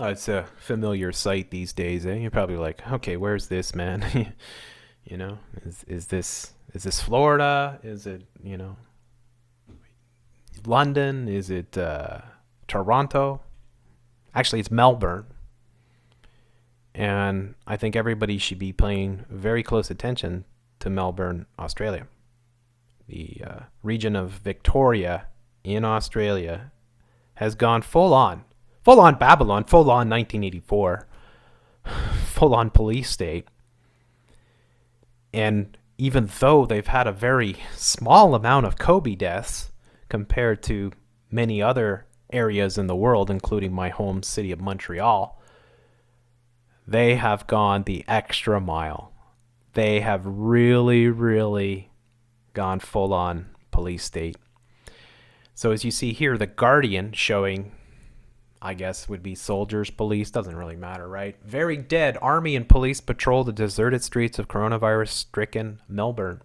It's a familiar sight these days, eh? You're probably like, okay, where's this, man? You know, is this Florida? Is it, London? Is it Toronto? Actually, it's Melbourne. And I think everybody should be paying very close attention to Melbourne, Australia. The region of Victoria in Australia has gone full on Babylon, full on 1984, full on police state. And even though they've had a very small amount of COVID deaths compared to many other areas in the world, including my home city of Montreal, they have gone the extra mile. They have really, really gone full on police state. So as you see here, the Guardian showing, I guess would be soldiers, police, doesn't really matter, right? Very dead. Army and police patrol the deserted streets of coronavirus stricken Melbourne.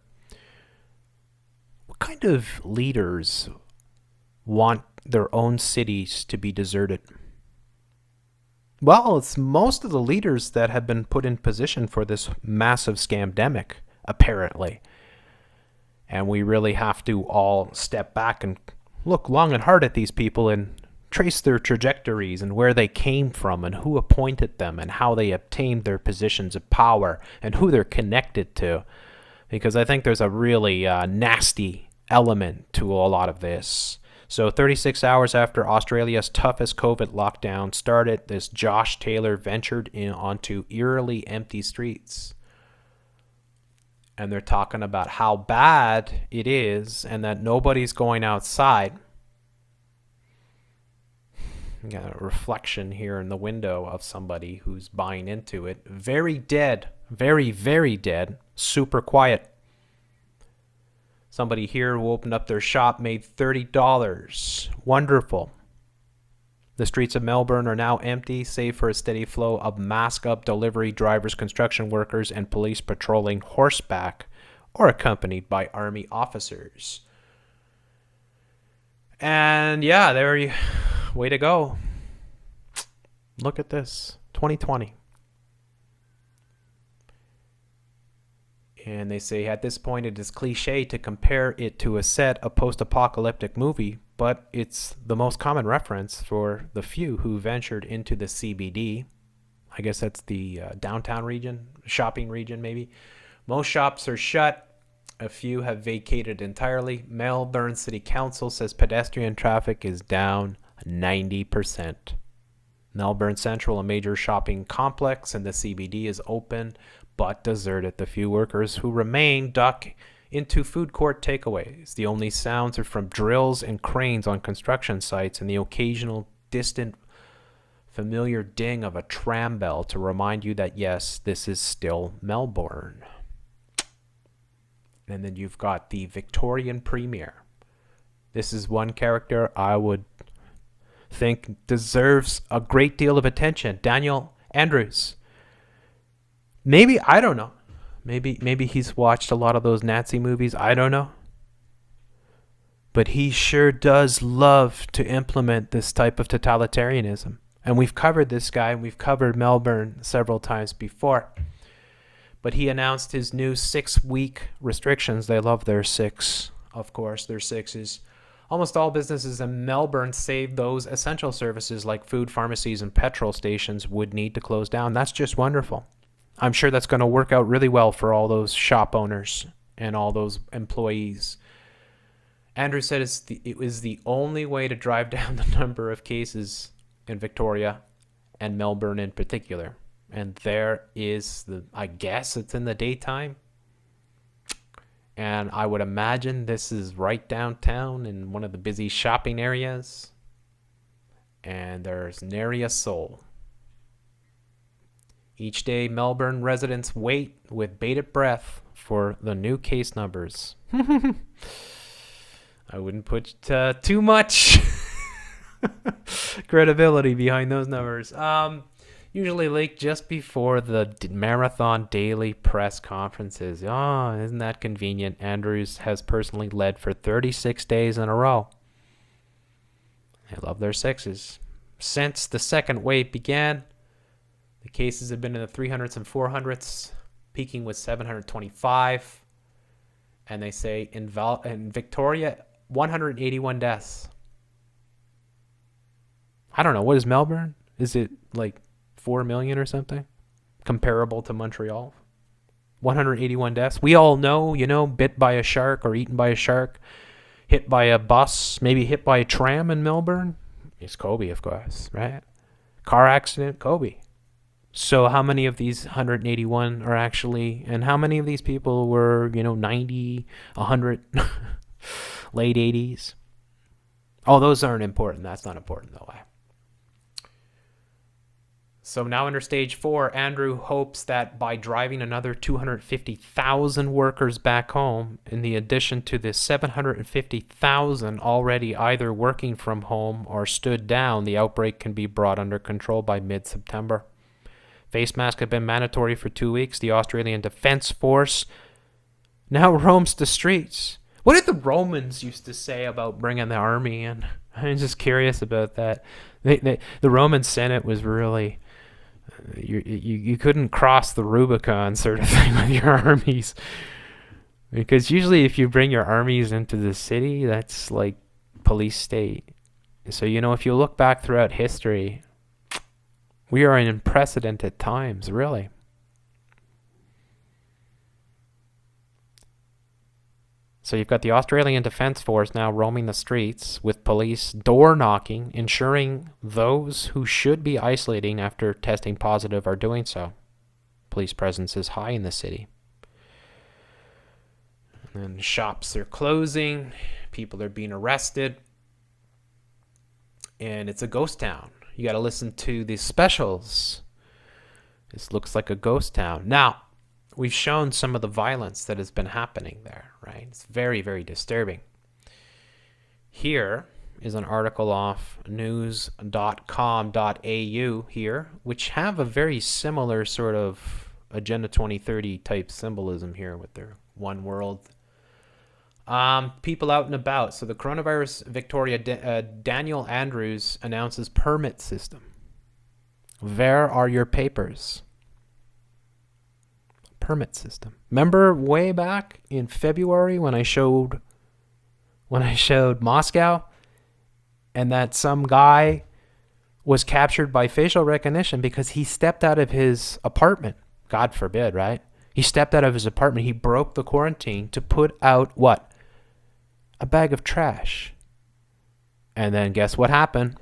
What kind of leaders want their own cities to be deserted? Well, it's most of the leaders that have been put in position for this massive scamdemic, apparently. And we really have to all step back and look long and hard at these people and trace their trajectories and where they came from and who appointed them and how they obtained their positions of power and who they're connected to. Because I think there's a really nasty element to a lot of this. So 36 hours after Australia's toughest COVID lockdown started, this Josh Taylor ventured in onto eerily empty streets. And they're talking about how bad it is and that nobody's going outside. You got a reflection here in the window of somebody who's buying into it. Very dead. Very, very dead. Super quiet. Somebody here who opened up their shop made $30. Wonderful. The streets of Melbourne are now empty, save for a steady flow of mask-up delivery drivers, construction workers, and police patrolling horseback or accompanied by army officers. And yeah, there you... Way to go. Look at this. 2020. And they say at this point it is cliche to compare it to a set of post-apocalyptic movie, but it's the most common reference for the few who ventured into the CBD. I guess that's the downtown region, shopping region maybe. Most shops are shut. A few have vacated entirely. Melbourne City Council says pedestrian traffic is down 90%. Melbourne Central, a major shopping complex in the CBD, is open but deserted. The few workers who remain duck into food court takeaways. The only sounds are from drills and cranes on construction sites and the occasional distant familiar ding of a tram bell to remind you that yes, this is still Melbourne. And then you've got the Victorian Premier. This is one character I would think deserves a great deal of attention. Daniel Andrews. Maybe, I don't know. Maybe he's watched a lot of those Nazi movies. I don't know. But he sure does love to implement this type of totalitarianism. And we've covered this guy, and we've covered Melbourne several times before. But he announced his new 6-week restrictions. They love their 6, of course. Their 6 is almost all businesses in Melbourne, save those essential services like food, pharmacies, and petrol stations, would need to close down. That's just wonderful. I'm sure that's going to work out really well for all those shop owners and all those employees. Andrew said it was the only way to drive down the number of cases in Victoria and Melbourne in particular. And there is I guess it's in the daytime. And I would imagine this is right downtown in one of the busy shopping areas. And there's nary a soul. Each day, Melbourne residents wait with bated breath for the new case numbers. I wouldn't put too much credibility behind those numbers. Usually leaked just before the marathon daily press conferences. Oh, isn't that convenient? Andrews has personally led for 36 days in a row. They love their 6s. Since the second wave began, the cases have been in the 300s and 400s, peaking with 725. And they say in Victoria, 181 deaths. I don't know. What is Melbourne? Is it like 4 million or something? Comparable to Montreal? 181 deaths. We all know, bit by a shark or eaten by a shark, hit by a bus, maybe hit by a tram in Melbourne. It's Kobe, of course, right? Car accident, Kobe. So how many of these 181 are actually, and how many of these people were, 90, 100, late 80s? Oh, those aren't important. That's not important, though. So now under stage 4, Andrew hopes that by driving another 250,000 workers back home, in the addition to the 750,000 already either working from home or stood down, the outbreak can be brought under control by mid-September. Face masks have been mandatory for 2 weeks. The Australian Defence Force now roams the streets. What did the Romans used to say about bringing the army in? I'm just curious about that. The Roman Senate was really... You couldn't cross the Rubicon sort of thing with your armies. Because usually if you bring your armies into the city, that's like police state. So, if you look back throughout history, we are in unprecedented times, really. So you've got the Australian Defence Force now roaming the streets with police door knocking, ensuring those who should be isolating after testing positive are doing so. Police presence is high in the city. And then shops are closing, people are being arrested, and it's a ghost town. You got to listen to the specials. This looks like a ghost town. Now, we've shown some of the violence that has been happening there, right? It's very, very disturbing. Here is an article off news.com.au here, which have a very similar sort of Agenda 2030 type symbolism here with their one world. People out and about. So the coronavirus Victoria, Daniel Andrews announces permit system. Where are your papers? Permit system. Remember way back in February when I showed Moscow, and that some guy was captured by facial recognition because he stepped out of his apartment. God forbid, right? He stepped out of his apartment. He broke the quarantine to put out what? A bag of trash. And then guess what happened?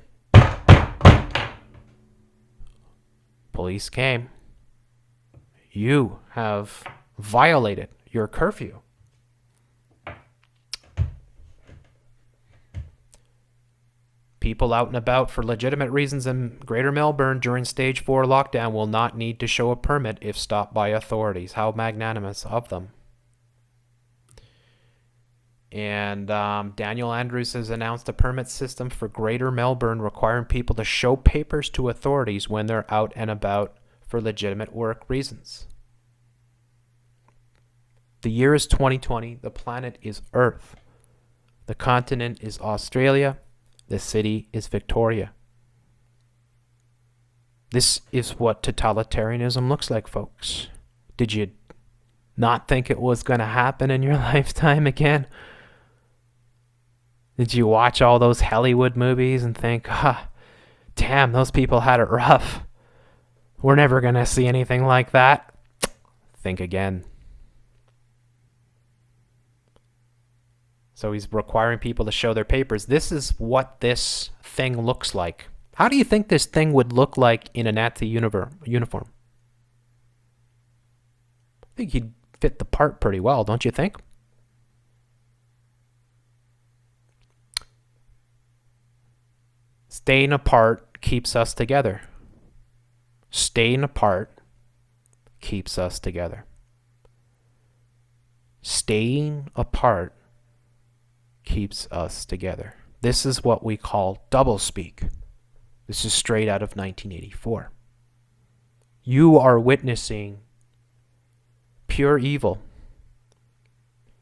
Police came. You have violated your curfew. People out and about for legitimate reasons in Greater Melbourne during Stage 4 lockdown will not need to show a permit if stopped by authorities. How magnanimous of them. And Daniel Andrews has announced a permit system for Greater Melbourne requiring people to show papers to authorities when they're out and about for legitimate work reasons. The year is 2020. The planet is Earth. The continent is Australia. The city is Victoria. This is what totalitarianism looks like, folks. Did you not think it was going to happen in your lifetime again? Did you watch all those Hollywood movies and think, damn, those people had it rough. We're never going to see anything like that. Think again. So he's requiring people to show their papers. This is what this thing looks like. How do you think this thing would look like in a Nazi uniform? I think he'd fit the part pretty well, don't you think? Staying apart keeps us together. Staying apart keeps us together. Staying apart keeps us together. This is what we call doublespeak. This is straight out of 1984. You are witnessing pure evil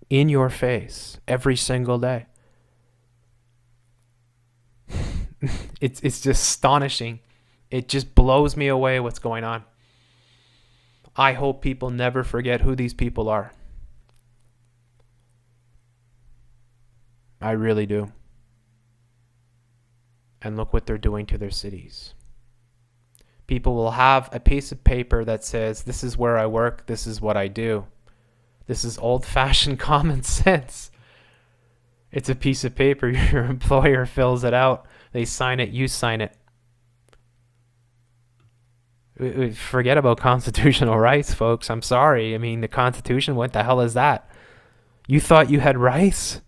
in your face every single day. It's just astonishing. It just blows me away what's going on. I hope people never forget who these people are. I really do. And look what they're doing to their cities. People will have a piece of paper that says, this is where I work, this is what I do. This is old-fashioned common sense. It's a piece of paper. Your employer fills it out. They sign it, you sign it. Forget about constitutional rights, folks. I'm sorry. I mean, the Constitution, what the hell is that? You thought you had rights?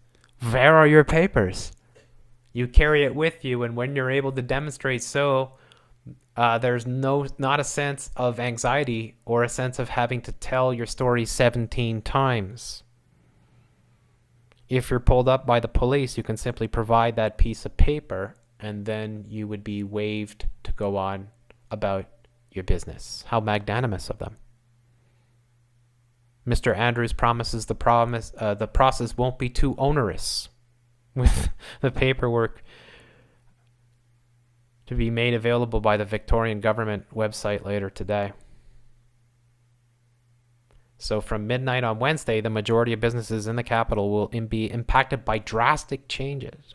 Where are your papers? You carry it with you, and when you're able to demonstrate so, there's not a sense of anxiety or a sense of having to tell your story 17 times. If you're pulled up by the police, you can simply provide that piece of paper, and then you would be waived to go on about your business. How magnanimous of them. Mr. Andrews promises the process won't be too onerous, with the paperwork to be made available by the Victorian government website later today. So from midnight on Wednesday, the majority of businesses in the capital will be impacted by drastic changes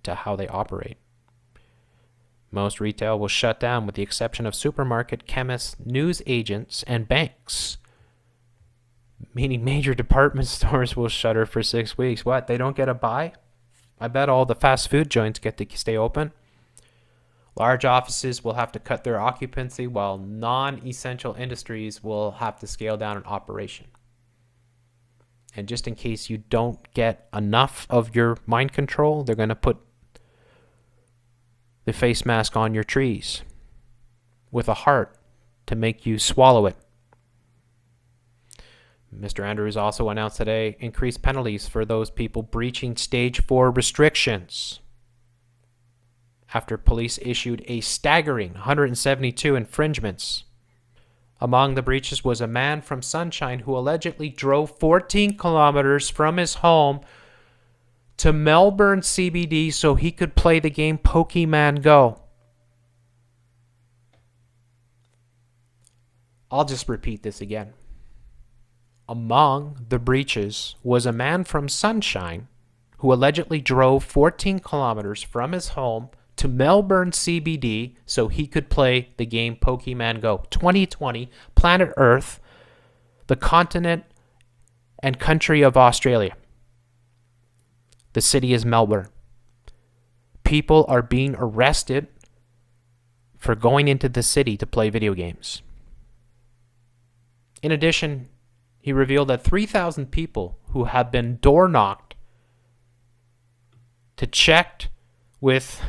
to how they operate. Most retail will shut down with the exception of supermarket, chemists, news agents, and banks. Meaning major department stores will shutter for 6 weeks. What? They don't get a buy? I bet all the fast food joints get to stay open. Large offices will have to cut their occupancy, while non-essential industries will have to scale down in operation. And just in case you don't get enough of your mind control, they're going to put the face mask on your trees with a heart to make you swallow it. Mr. Andrews also announced today increased penalties for those people breaching stage 4 restrictions after police issued a staggering 172 infringements. Among the breaches was a man from Sunshine who allegedly drove 14 kilometers from his home to Melbourne CBD so he could play the game Pokemon Go. I'll just repeat this again. Among the breaches was a man from Sunshine who allegedly drove 14 kilometers from his home to Melbourne CBD so he could play the game Pokemon Go. 2020, planet Earth, the continent and country of Australia. The city is Melbourne. People are being arrested for going into the city to play video games. In addition, he revealed that 3,000 people who have been door knocked to check with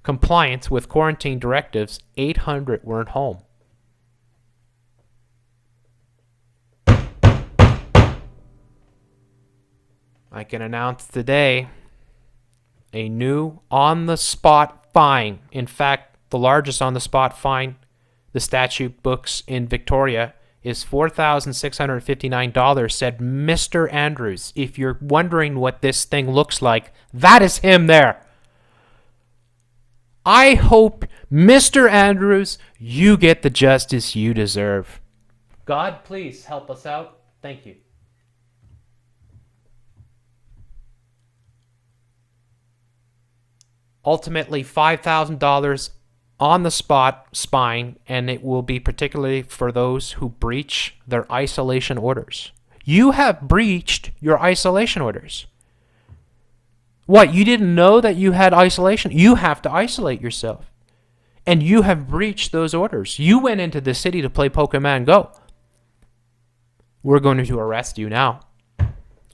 compliance with quarantine directives, 800 weren't home. I can announce today a new on-the-spot fine. In fact, the largest on-the-spot fine the statute books in Victoria is $4,659, said Mr. Andrews. If you're wondering what this thing looks like, that is him there. I hope, Mr. Andrews, you get the justice you deserve. God, please help us out. Thank you. Ultimately, $5,000 on the spot spine, and it will be particularly for those who breach their isolation orders. You have breached your isolation orders. What, you didn't know that you had isolation? You have to isolate yourself. And you have breached those orders. You went into the city to play Pokemon Go. We're going to arrest you now.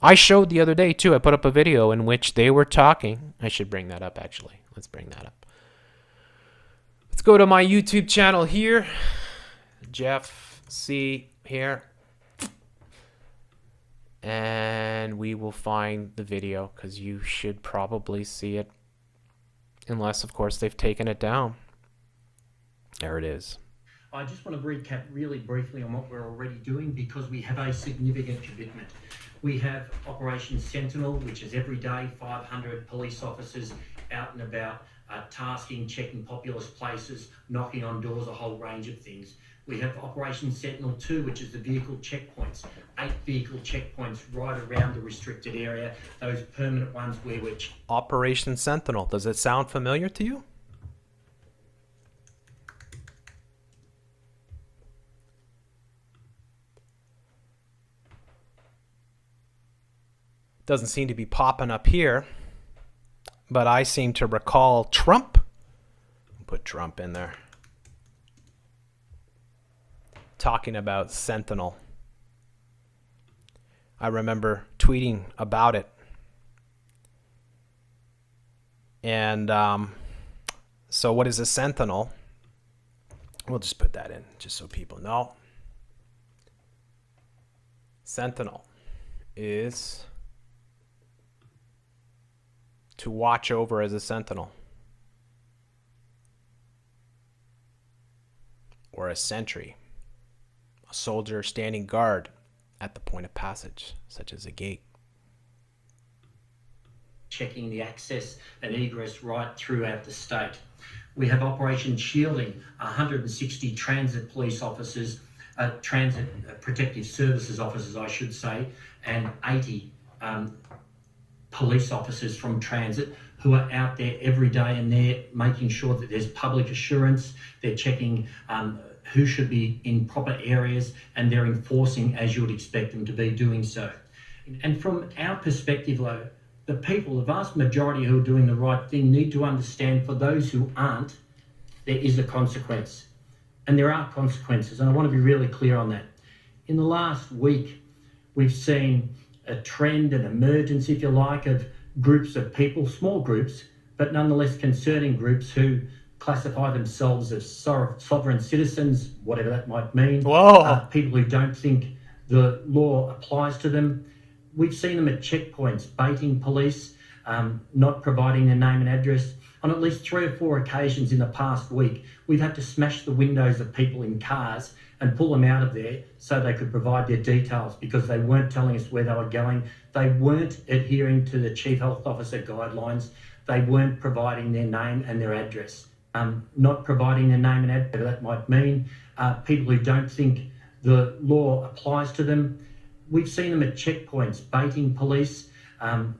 I showed the other day, too. I put up a video in which they were talking. I should bring that up, actually. Let's bring that up. Let's go to my YouTube channel here. Jeff C. here. And we will find the video because you should probably see it. Unless, of course, they've taken it down. There it is. I just want to recap really briefly on what we're already doing because we have a significant commitment. We have Operation Sentinel, which is every day 500 police officers out and about, tasking, checking populous places, knocking on doors, a whole range of things. We have Operation Sentinel 2, which is the vehicle checkpoints, 8 vehicle checkpoints right around the restricted area, those permanent ones where we're... Operation Sentinel, does it sound familiar to you? Doesn't seem to be popping up here, but I seem to recall Trump. Put Trump in there. Talking about Sentinel. I remember tweeting about it. And so what is a Sentinel? We'll just put that in just so people know. Sentinel is to watch over as a sentinel or a sentry, a soldier standing guard at the point of passage, such as a gate. Checking the access and egress right throughout the state. We have Operation Shielding, 160 transit police officers, transit protective services officers, I should say, and 80 police officers from transit who are out there every day, and they're making sure that there's public assurance. They're checking who should be in proper areas, and they're enforcing as you would expect them to be doing so. And from our perspective, though, the people, the vast majority who are doing the right thing, need to understand for those who aren't, there is a consequence. And there are consequences, and I want to be really clear on that. In the last week, we've seen a trend, an emergence, if you like, of groups of people, small groups, but nonetheless concerning groups who classify themselves as sovereign citizens, whatever that might mean. People who don't think the law applies to them. We've seen them at checkpoints, baiting police, not providing their name and address. On at least 3 or 4 occasions in the past week, we've had to smash the windows of people in cars and pull them out of there so they could provide their details because they weren't telling us where they were going. They weren't adhering to the Chief Health Officer guidelines. They weren't providing their name and their address. Not providing their name and address, whatever that might mean. People who don't think the law applies to them. We've seen them at checkpoints, baiting police,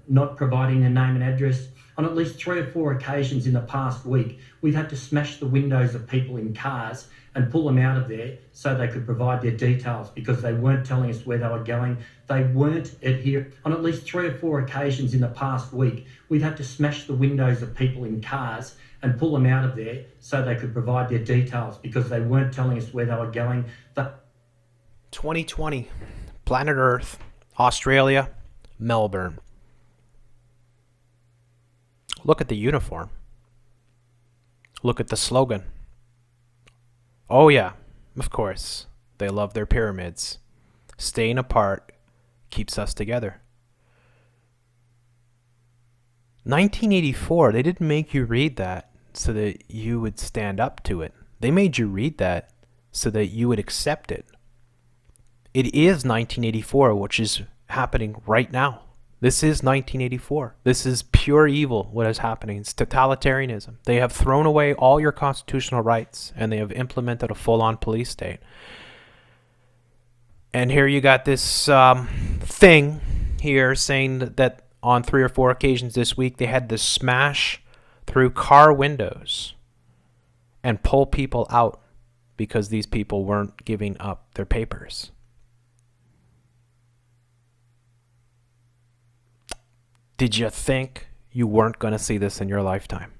not providing their name and address. On at least 3 or 4 occasions in the past week, we've had to smash the windows of people in cars and pull them out of there so they could provide their details because they weren't telling us where they were going. They weren't adhering. On at least 3 or 4 occasions in the past week, we've had to smash the windows of people in cars and pull them out of there so they could provide their details because they weren't telling us where they were going. 2020, planet Earth, Australia, Melbourne. Look at the uniform. Look at the slogan. Oh yeah, of course. They love their pyramids. Staying apart keeps us together. 1984, they didn't make you read that so that you would stand up to it. They made you read that so that you would accept it. It is 1984, which is happening right now. This is 1984. This is pure evil, what is happening. It's totalitarianism. They have thrown away all your constitutional rights, and they have implemented a full-on police state. And here you got this thing here saying that on 3 or 4 occasions this week, they had to smash through car windows and pull people out because these people weren't giving up their papers. Did you think you weren't going to see this in your lifetime?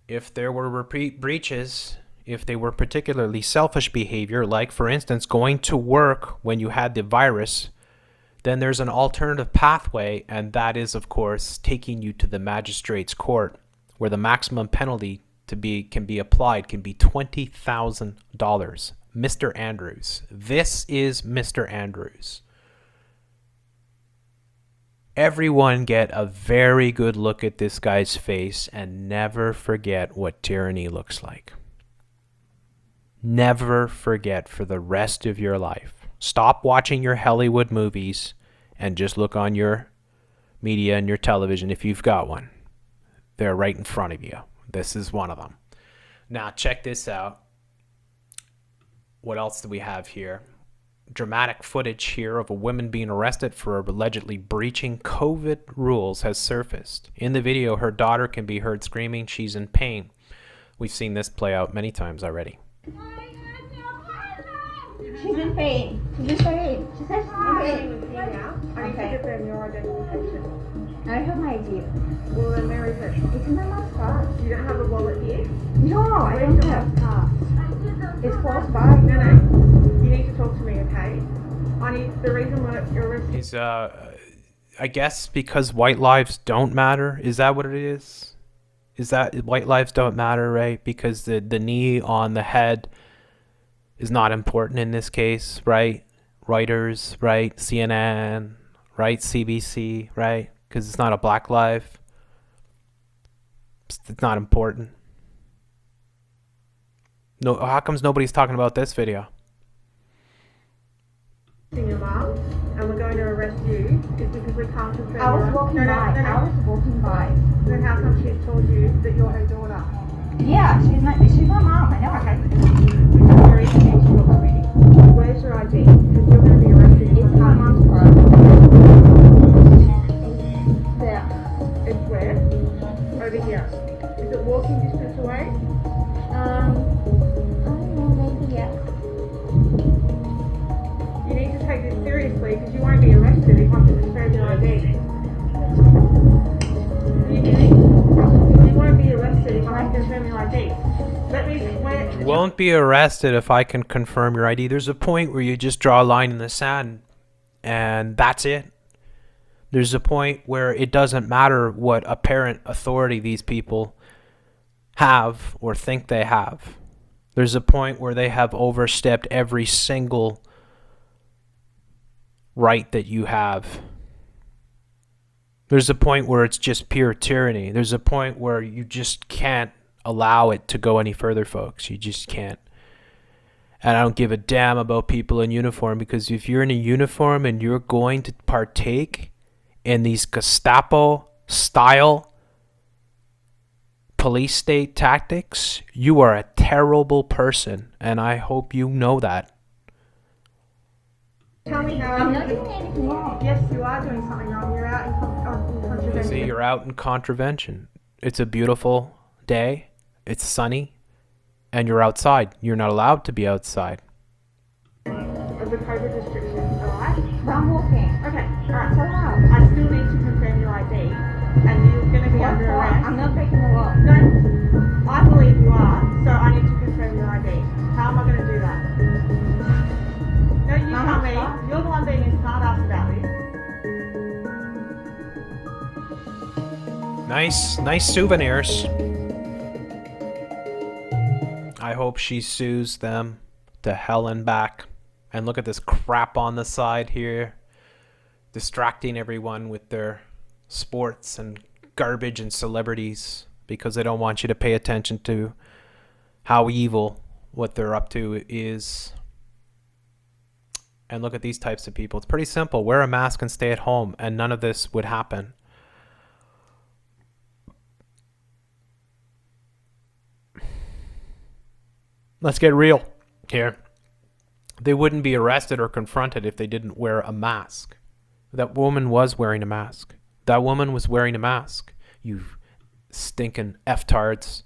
If there were repeat breaches, if they were particularly selfish behavior, like, for instance, going to work when you had the virus, then there's an alternative pathway, and that is, of course, taking you to the magistrate's court, where the maximum penalty can be applied can be $20,000. Mr. Andrews. This is Mr. Andrews. Everyone get a very good look at this guy's face and never forget what tyranny looks like. Never forget for the rest of your life. Stop watching your Hollywood movies and just look on your media and your television if you've got one. They're right in front of you. This is one of them. Now, check this out. What else do we have here? Dramatic footage here of a woman being arrested for allegedly breaching COVID rules has surfaced. In the video, her daughter can be heard screaming she's in pain. We've seen this play out many times already. She's in pain. She's in pain. She says she's in pain. I need to confirm your identification. I have my idea. Well, then where is it? It's in my mom's car. You don't have a wallet here? No, I Where's don't your have. mom's car? It's close by. No. You need to talk to me, okay? The reason why you're arrested. He's, I guess because white lives don't matter. Is that what it is? Is that white lives don't matter, right? Because the knee on the head is not important in this case, right? Reuters, right? CNN, right? CBC, right? Because it's not a black life. It's not important. No, how comes nobody's talking about this video? Your mum, and we're going to arrest you is because we can't confirm. I was walking by. I was walking by. Then how come she's told you that you're her daughter? Yeah, she's my mom. I know. Okay. There is an age book already. Where's your ID? Because you're going to be arrested. It's in my mom's car. There. It's where? Over here. Is it walking distance away? I don't know, maybe yeah. You need to take this seriously because you won't be arrested if I can confirm your ID. You won't be arrested if I can confirm your ID. Let me swear. You won't be arrested if I can confirm your ID. There's a point where you just draw a line in the sand and that's it. There's a point where it doesn't matter what apparent authority these people have or think they have. There's a point where they have overstepped every single right that you have. There's a point where it's just pure tyranny. There's a point where you just can't allow it to go any further, folks. You just can't. And I don't give a damn about people in uniform, because if you're in a uniform and you're going to partake in these Gestapo style police state tactics, you are a terrible person, and I hope you know that. Tell me how I'm not doing anything wrong. Yes, you are doing something wrong. You're out in contravention. See, you're out in contravention. It's a beautiful day. It's sunny. And you're outside. You're not allowed to be outside. Of the COVID restrictions, alright? I'm walking. Okay, It's alright. allowed. I still need to confirm your ID, and you're going to be under arrest. I'm not breaking the law. No, I believe you are, so I need to confirm your ID. How am I going to do that? No, you tell me. You're the one being a smart ass about this. Nice souvenirs. I hope she sues them to hell and back. And look at this crap on the side here, distracting everyone with their sports and garbage and celebrities, because they don't want you to pay attention to how evil what they're up to is. And look at these types of people. It's pretty simple. Wear a mask and stay at home, and none of this would happen. Let's get real here. They wouldn't be arrested or confronted if they didn't wear a mask. That woman was wearing a mask. That woman was wearing a mask. You stinking F-tards.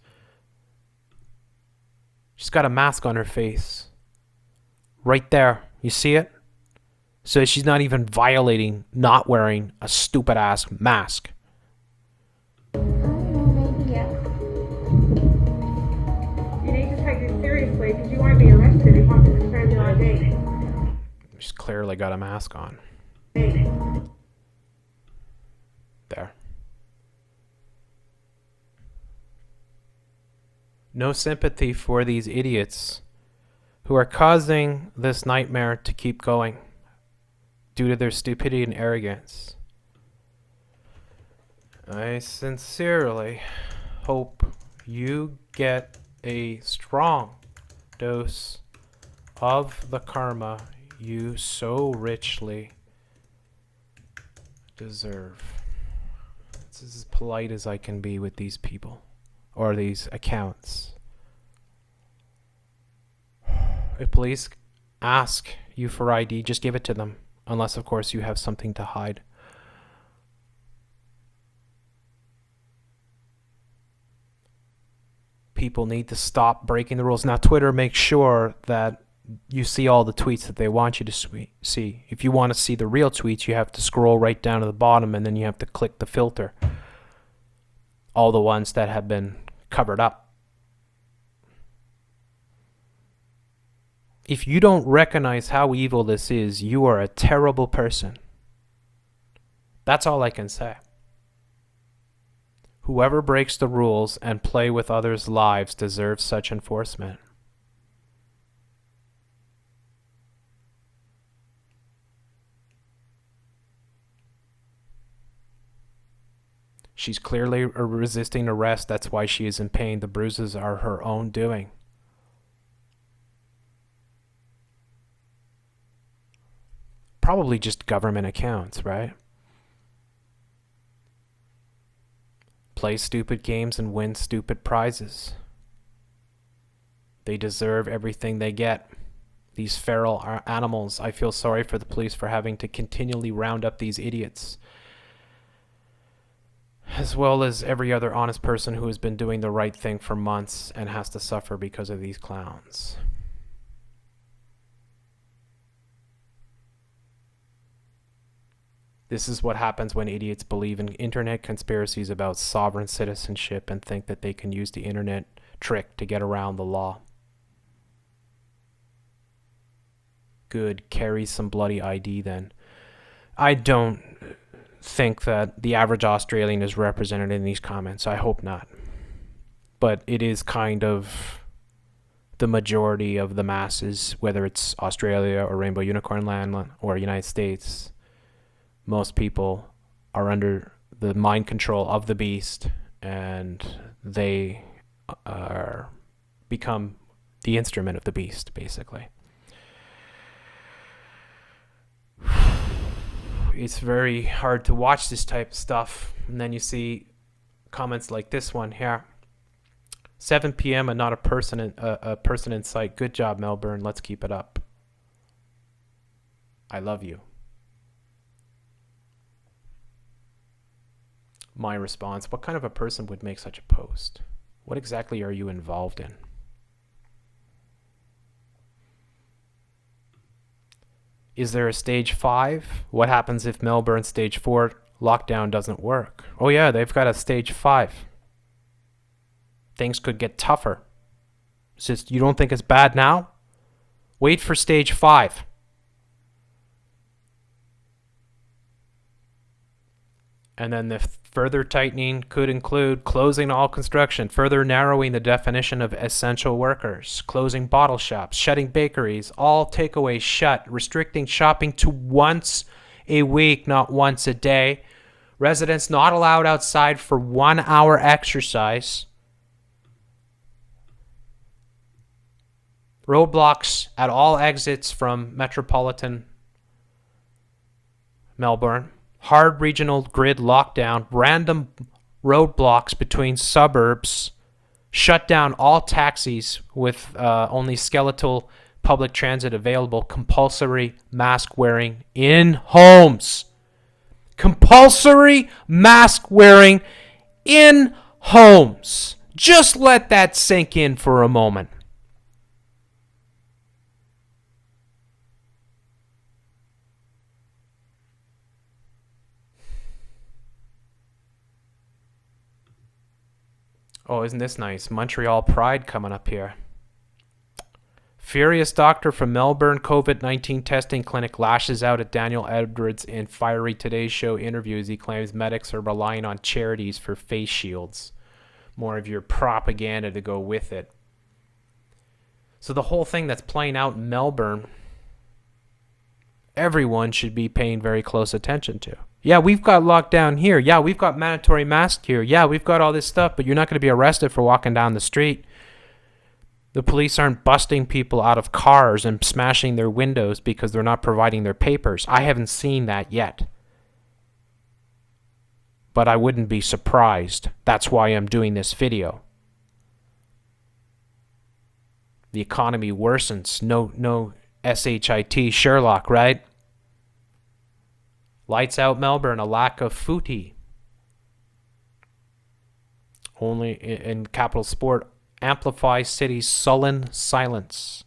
She's got a mask on her face. Right there. You see it? So she's not even violating not wearing a stupid ass mask. I don't know, maybe yeah. You need to take this seriously because you won't be arrested if I can confirm your ID. She's clearly got a mask on. There. No sympathy for these idiots who are causing this nightmare to keep going due to their stupidity and arrogance. I sincerely hope you get a strong dose of the karma you so richly deserve. It's as polite as I can be with these people, or these accounts. If police ask you for ID, just give it to them, unless of course you have something to hide. People need to stop breaking the rules. Now, Twitter makes sure that you see all the tweets that they want you to see. If you want to see the real tweets, you have to scroll right down to the bottom, and then you have to click the filter. All the ones that have been covered up. If you don't recognize how evil this is, you are a terrible person. That's all I can say. Whoever breaks the rules and play with others' lives deserves such enforcement. She's clearly resisting arrest. That's why she is in pain. The bruises are her own doing. Probably just government accounts, right? Play stupid games and win stupid prizes. They deserve everything they get. These feral animals. I feel sorry for the police for having to continually round up these idiots, as well as every other honest person who has been doing the right thing for months and has to suffer because of these clowns. This is what happens when idiots believe in internet conspiracies about sovereign citizenship and think that they can use the internet trick to get around the law. Good, carry some bloody ID then. I don't think that the average Australian is represented in these comments. I hope not. But it is kind of the majority of the masses, whether it's Australia or Rainbow Unicorn Land or United States. Most people are under the mind control of the beast, and they are become the instrument of the beast, basically. It's very hard to watch this type of stuff, and then you see comments like this one here. 7 p.m. and not a person in sight. Good job, Melbourne. Let's keep it up. I love you. My response: what kind of a person would make such a post? What exactly are you involved in? Is there a stage 5? What happens if Melbourne stage 4 lockdown doesn't work? Oh yeah, they've got a stage 5. Things could get tougher. It's just, you don't think it's bad now? Wait for stage 5. And then the further tightening could include closing all construction, further narrowing the definition of essential workers, closing bottle shops, shutting bakeries, all takeaways shut, restricting shopping to once a week, not once a day. Residents not allowed outside for 1 hour exercise. Roadblocks at all exits from metropolitan Melbourne. Hard regional grid lockdown, random roadblocks between suburbs, shut down all taxis with only skeletal public transit available, compulsory mask wearing in homes. Compulsory mask wearing in homes. Just let that sink in for a moment. Oh, isn't this nice? Montreal Pride coming up here. Furious doctor from Melbourne COVID-19 testing clinic lashes out at Daniel Edwards in fiery Today Show interview as he claims medics are relying on charities for face shields. More of your propaganda to go with it. So the whole thing that's playing out in Melbourne, everyone should be paying very close attention to. Yeah, we've got lockdown here. Yeah, we've got mandatory mask here. Yeah, we've got all this stuff, but you're not going to be arrested for walking down the street. The police aren't busting people out of cars and smashing their windows because they're not providing their papers. I haven't seen that yet. But I wouldn't be surprised. That's why I'm doing this video. The economy worsens. No SHIT Sherlock, right? Lights out Melbourne, a lack of footy. Only in capital sport amplifies city's sullen silence.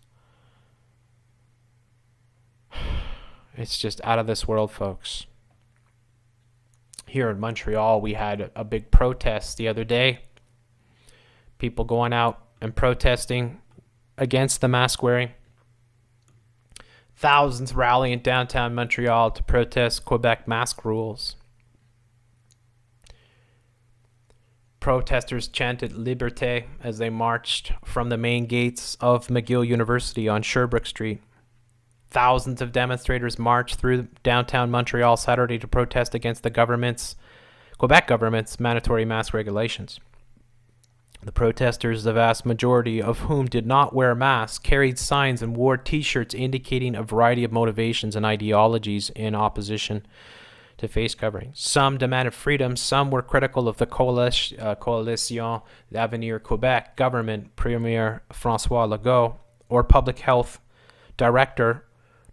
It's just out of this world, folks. Here in Montreal, we had a big protest the other day. People going out and protesting against the mask wearing. Thousands rallying in downtown Montreal to protest Quebec mask rules. Protesters chanted Liberté as they marched from the main gates of McGill University on Sherbrooke Street. Thousands of demonstrators marched through downtown Montreal Saturday to protest against the Quebec government's mandatory mask regulations. The protesters, the vast majority of whom did not wear masks, carried signs and wore T-shirts indicating a variety of motivations and ideologies in opposition to face coverings. Some demanded freedom, some were critical of the Coalition d'Avenir Quebec government, Premier François Legault, or Public Health Director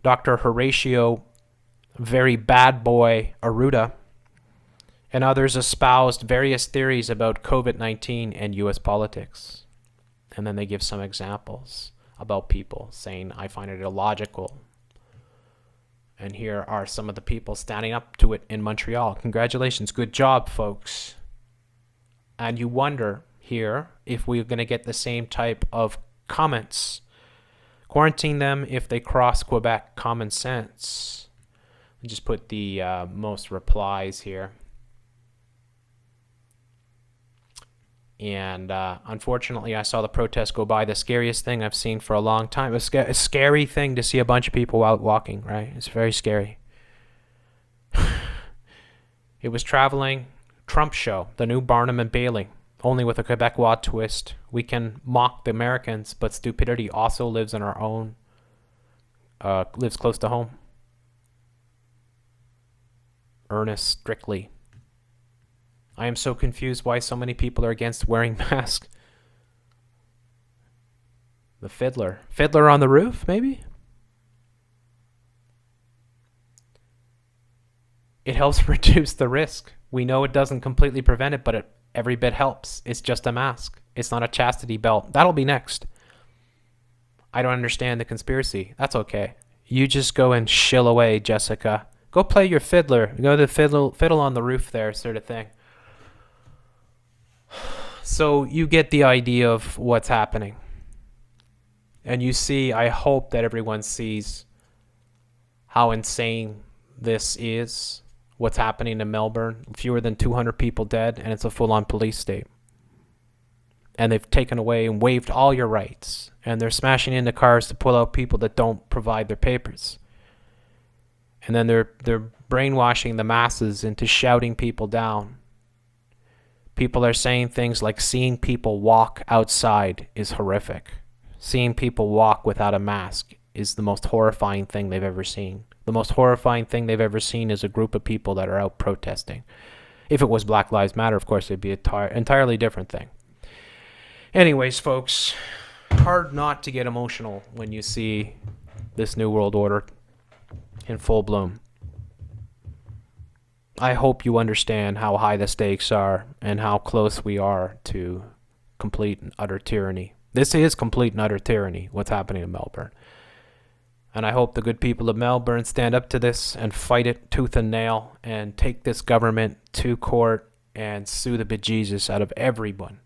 Dr. Horatio Very Bad Boy Arruda, and others espoused various theories about COVID-19 and U.S. politics. And then they give some examples about people saying, I find it illogical. And here are some of the people standing up to it in Montreal. Congratulations. Good job, folks. And you wonder here if we're going to get the same type of comments. Quarantine them if they cross Quebec common sense. I'll just put the most replies here. And unfortunately, I saw the protest go by. The scariest thing I've seen for a long time. A scary thing to see a bunch of people out walking, right? It's very scary. It was traveling Trump show, the new Barnum and Bailey, only with a Quebecois twist. We can mock the Americans, but stupidity also lives in our own, lives close to home. Ernest Strictly. I am so confused why so many people are against wearing masks. The fiddler. Fiddler on the roof, maybe? It helps reduce the risk. We know it doesn't completely prevent it, but every bit helps. It's just a mask. It's not a chastity belt. That'll be next. I don't understand the conspiracy. That's okay. You just go and shill away, Jessica. Go play your fiddler. Go to the fiddle on the roof there, sort of thing. So you get the idea of what's happening. And you see, I hope that everyone sees how insane this is, what's happening in Melbourne. Fewer than 200 people dead, and it's a full-on police state. And they've taken away and waived all your rights. And they're smashing into cars to pull out people that don't provide their papers. And then they're brainwashing the masses into shouting people down. People are saying things like seeing people walk outside is horrific. Seeing people walk without a mask is the most horrifying thing they've ever seen. The most horrifying thing they've ever seen is a group of people that are out protesting. If it was Black Lives Matter, of course, it'd be an entirely different thing. Anyways, folks, hard not to get emotional when you see this New World Order in full bloom. I hope you understand how high the stakes are and how close we are to complete and utter tyranny. This is complete and utter tyranny, what's happening in Melbourne. And I hope the good people of Melbourne stand up to this and fight it tooth and nail and take this government to court and sue the bejesus out of everyone.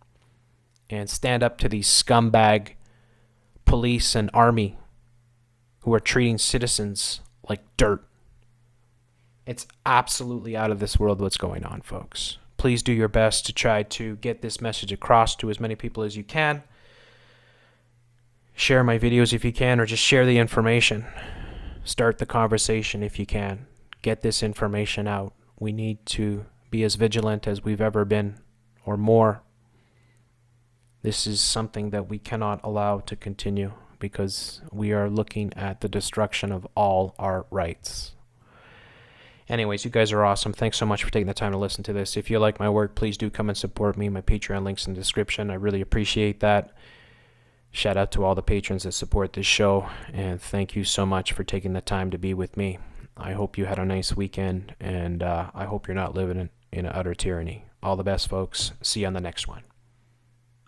And stand up to these scumbag police and army who are treating citizens like dirt. It's absolutely out of this world what's going on, folks. Please do your best to try to get this message across to as many people as you can. Share my videos if you can, or just share the information. Start the conversation if you can. Get this information out. We need to be as vigilant as we've ever been, or more. This is something that we cannot allow to continue, because we are looking at the destruction of all our rights. Anyways, you guys are awesome. Thanks so much for taking the time to listen to this. If you like my work, please do come and support me. My Patreon link's in the description. I really appreciate that. Shout out to all the patrons that support this show, and thank you so much for taking the time to be with me. I hope you had a nice weekend, and I hope you're not living in utter tyranny. All the best, folks. See you on the next one.